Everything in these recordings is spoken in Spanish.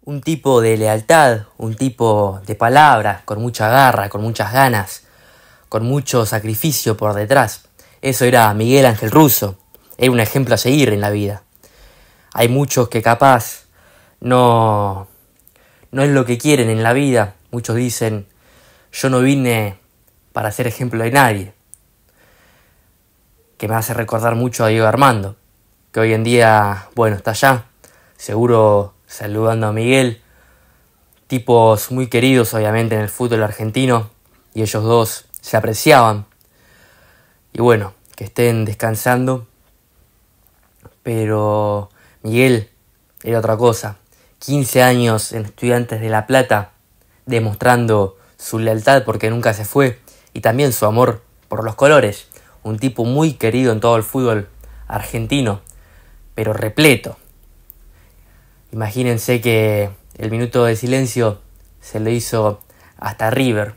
Un tipo de lealtad, un tipo de palabra, con mucha garra, con muchas ganas, con mucho sacrificio por detrás. Eso era Miguel Ángel Russo. Era un ejemplo a seguir en la vida. Hay muchos que capaz no es lo que quieren en la vida. Muchos dicen, yo no vine para ser ejemplo de nadie. Que me hace recordar mucho a Diego Armando, que hoy en día, bueno, está allá, seguro saludando a Miguel. Tipos muy queridos obviamente en el fútbol argentino, y ellos dos se apreciaban. Y bueno, que estén descansando. Pero Miguel era otra cosa. 15 años en Estudiantes de La Plata, demostrando su lealtad porque nunca se fue, y también su amor por los colores. Un tipo muy querido en todo el fútbol argentino, pero repleto. Imagínense que el minuto de silencio se le hizo hasta River,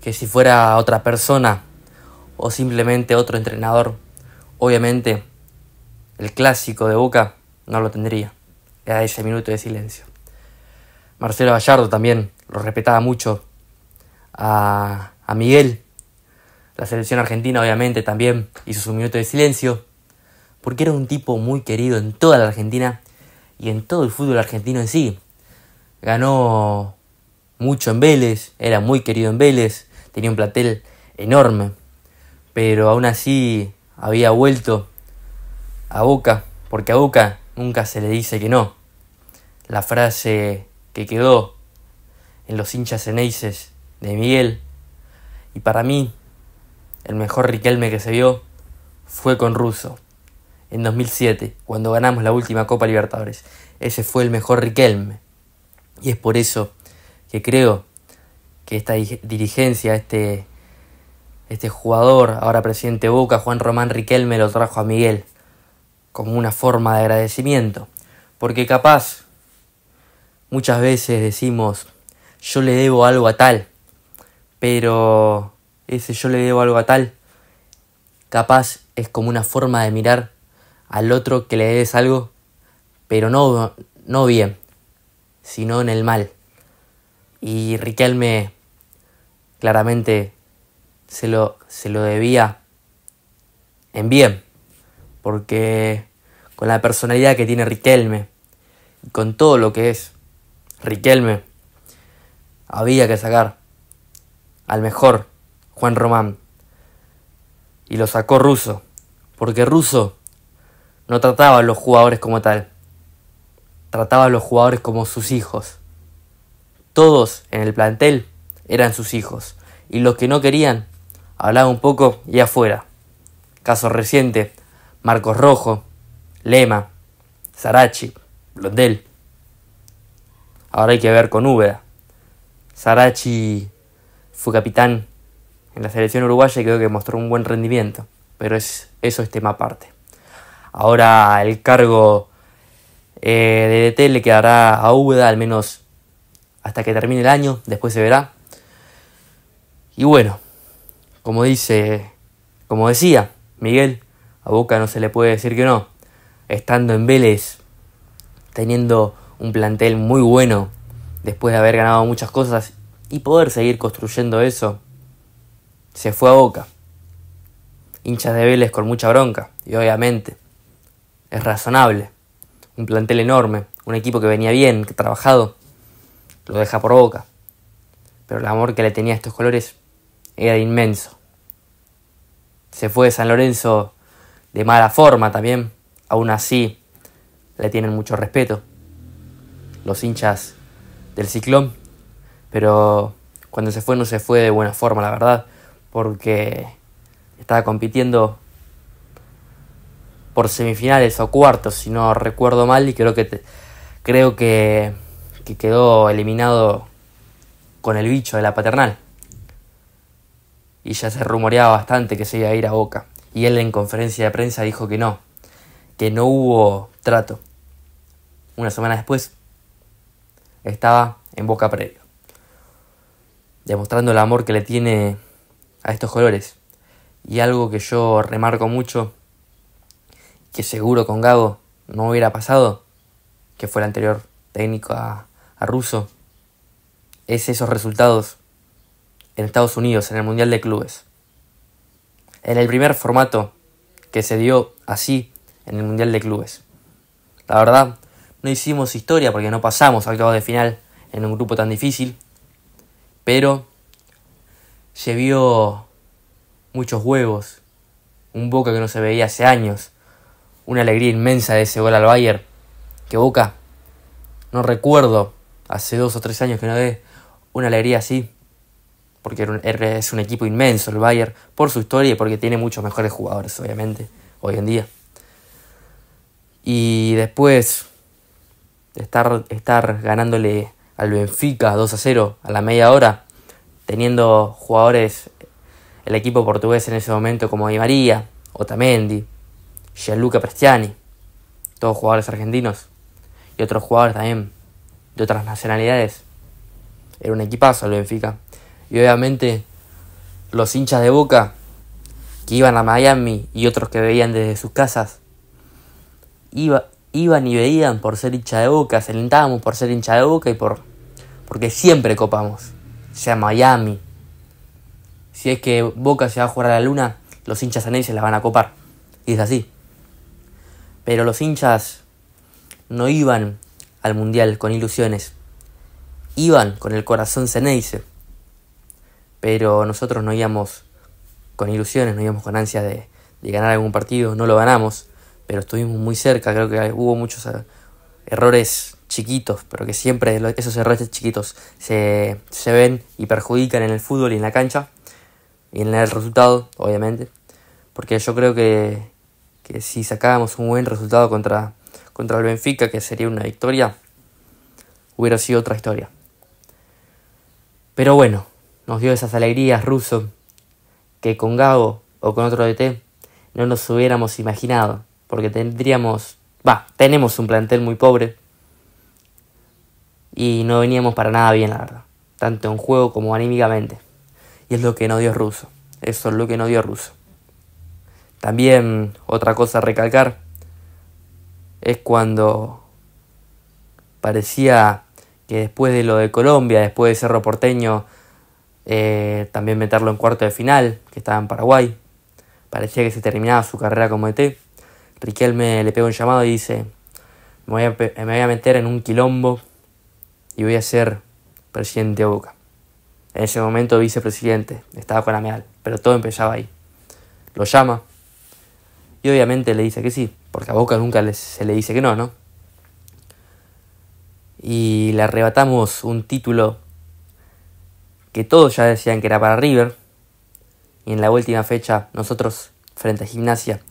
que si fuera otra persona o simplemente otro entrenador, obviamente el clásico de Boca no lo tendría. Era ese minuto de silencio. Marcelo Gallardo también lo respetaba mucho a Miguel. La selección argentina obviamente también hizo su minuto de silencio, porque era un tipo muy querido en toda la Argentina y en todo el fútbol argentino en sí. Ganó mucho en Vélez, era muy querido en Vélez, tenía un plantel enorme, pero aún así había vuelto a Boca, porque a Boca nunca se le dice que no. La frase que quedó en los hinchas ceneices de Miguel, y para mí el mejor Riquelme que se vio fue con Russo en 2007, cuando ganamos la última Copa Libertadores. Ese fue el mejor Riquelme, y es por eso que creo que esta dirigencia, este jugador, ahora presidente de Boca, Juan Román Riquelme, lo trajo a Miguel como una forma de agradecimiento. Porque capaz muchas veces decimos, yo le debo algo a tal, pero ese yo le debo algo a tal, capaz es como una forma de mirar al otro que le debes algo, pero no bien, sino en el mal. Y Riquelme claramente se lo debía en bien, porque con la personalidad que tiene Riquelme, y con todo lo que es Riquelme, había que sacar al mejor Juan Román, y lo sacó Russo, porque Russo no trataba a los jugadores como tal, trataba a los jugadores como sus hijos. Todos en el plantel eran sus hijos, y los que no querían hablaban un poco y afuera. Caso reciente, Marcos Rojo, Lema, Sarachi, Blondel. Ahora hay que ver con Úbeda. Sarachi fue capitán en la selección uruguaya y creo que mostró un buen rendimiento, pero eso es tema aparte. Ahora el cargo de DT le quedará a Úbeda, al menos hasta que termine el año, después se verá. Y bueno, como decía Miguel, a Boca no se le puede decir que no. Estando en Vélez, teniendo un plantel muy bueno, después de haber ganado muchas cosas y poder seguir construyendo eso, se fue a Boca. Hinchas de Vélez con mucha bronca, y obviamente es razonable. Un plantel enorme, un equipo que venía bien, que trabajado, lo deja por Boca. Pero el amor que le tenía a estos colores era inmenso. Se fue de San Lorenzo de mala forma también, aún así le tienen mucho respeto los hinchas del Ciclón, pero cuando se fue no se fue de buena forma, la verdad, porque estaba compitiendo por semifinales o cuartos, si no recuerdo mal, y creo que quedó eliminado con el bicho de la Paternal. Y ya se rumoreaba bastante que se iba a ir a Boca. Y él en conferencia de prensa dijo que no hubo trato. Una semana después estaba en Boca previo, demostrando el amor que le tiene a estos colores. Y algo que yo remarco mucho, que seguro con Gago no hubiera pasado, que fue el anterior técnico a Russo, es esos resultados en Estados Unidos, en el Mundial de Clubes. En el primer formato que se dio así en el Mundial de Clubes. La verdad, no hicimos historia porque no pasamos al octavos de final en un grupo tan difícil, pero se vio muchos huevos, un Boca que no se veía hace años, una alegría inmensa de ese gol al Bayern, que Boca, no recuerdo, hace 2 o 3 años que no ve una alegría así, porque es un equipo inmenso el Bayern, por su historia y porque tiene muchos mejores jugadores, obviamente, hoy en día. Y después de estar ganándole al Benfica 2-0 a la media hora, teniendo jugadores, el equipo portugués en ese momento como Di María, Otamendi, Gianluca Prestiani, todos jugadores argentinos, y otros jugadores también de otras nacionalidades. Era un equipazo el Benfica. Y obviamente los hinchas de Boca que iban a Miami y otros que veían desde sus casas, iban y veían por ser hincha de Boca, se alentábamos por ser hincha de Boca y porque siempre copamos, sea Miami. Si es que Boca se va a jugar a la luna, los hinchas se la van a copar. Y es así. Pero los hinchas no iban al Mundial con ilusiones. Iban con el corazón Ceneice. Pero nosotros no íbamos con ilusiones, no íbamos con ansias de ganar algún partido. No lo ganamos, pero estuvimos muy cerca. Creo que hubo muchos errores chiquitos, pero que siempre esos errores chiquitos se ven y perjudican en el fútbol y en la cancha. Y en el resultado, obviamente. Porque yo creo que si sacábamos un buen resultado contra el Benfica, que sería una victoria, hubiera sido otra historia. Pero bueno, nos dio esas alegrías Russo que con Gago o con otro DT no nos hubiéramos imaginado. Porque tenemos un plantel muy pobre y no veníamos para nada bien, la verdad. Tanto en juego como anímicamente. Y es lo que nos dio Russo. Eso es lo que nos dio Russo. También otra cosa a recalcar es cuando parecía que después de lo de Colombia, después de Cerro Porteño, también meterlo en cuarto de final, que estaba en Paraguay, parecía que se terminaba su carrera como DT. Riquelme le pega un llamado y dice: me voy a meter en un quilombo y voy a ser presidente de Boca. En ese momento vicepresidente, estaba con Ameal, pero todo empezaba ahí. Lo llama y obviamente le dice que sí, porque a Boca nunca se le dice que no, ¿no? Y le arrebatamos un título que todos ya decían que era para River, y en la última fecha nosotros frente a Gimnasia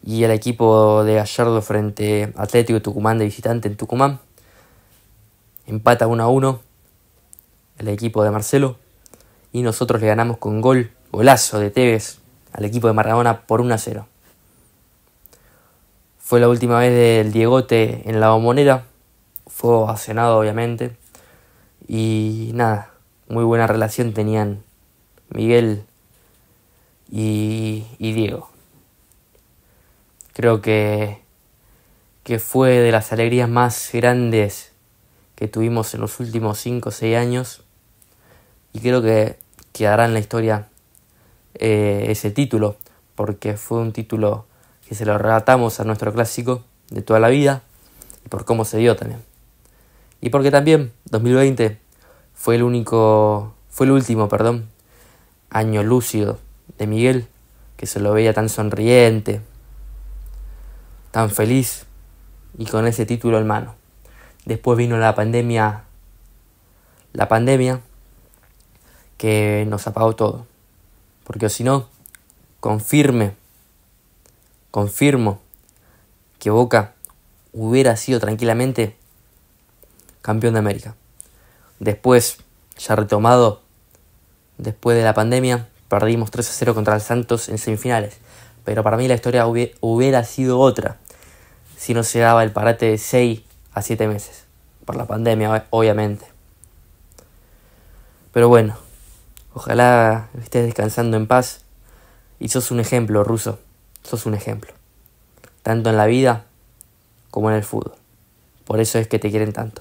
y el equipo de Gallardo frente a Atlético Tucumán de visitante en Tucumán, empata 1-1 el equipo de Marcelo y nosotros le ganamos con golazo de Tevez al equipo de Maradona por 1-0. Fue la última vez del Diegote en la Bombonera, fue ovacionado obviamente, y nada, muy buena relación tenían Miguel y Diego. Creo que fue de las alegrías más grandes que tuvimos en los últimos 5 o 6 años. Y creo que quedará en la historia ese título, porque fue un título que se lo relatamos a nuestro clásico de toda la vida, y por cómo se dio también. Y porque también 2020 fue el último año lúcido de Miguel, que se lo veía tan sonriente, tan feliz y con ese título en mano. Después vino la pandemia que nos apagó todo. Porque si no, confirmo que Boca hubiera sido tranquilamente campeón de América. Después, ya retomado, después de la pandemia, perdimos 3-0 contra el Santos en semifinales. Pero para mí la historia hubiera sido otra si no se daba el parate de 6 a 7 meses. Por la pandemia, obviamente. Pero bueno, ojalá estés descansando en paz. Y sos un ejemplo, Russo. Sos un ejemplo. Tanto en la vida como en el fútbol. Por eso es que te quieren tanto.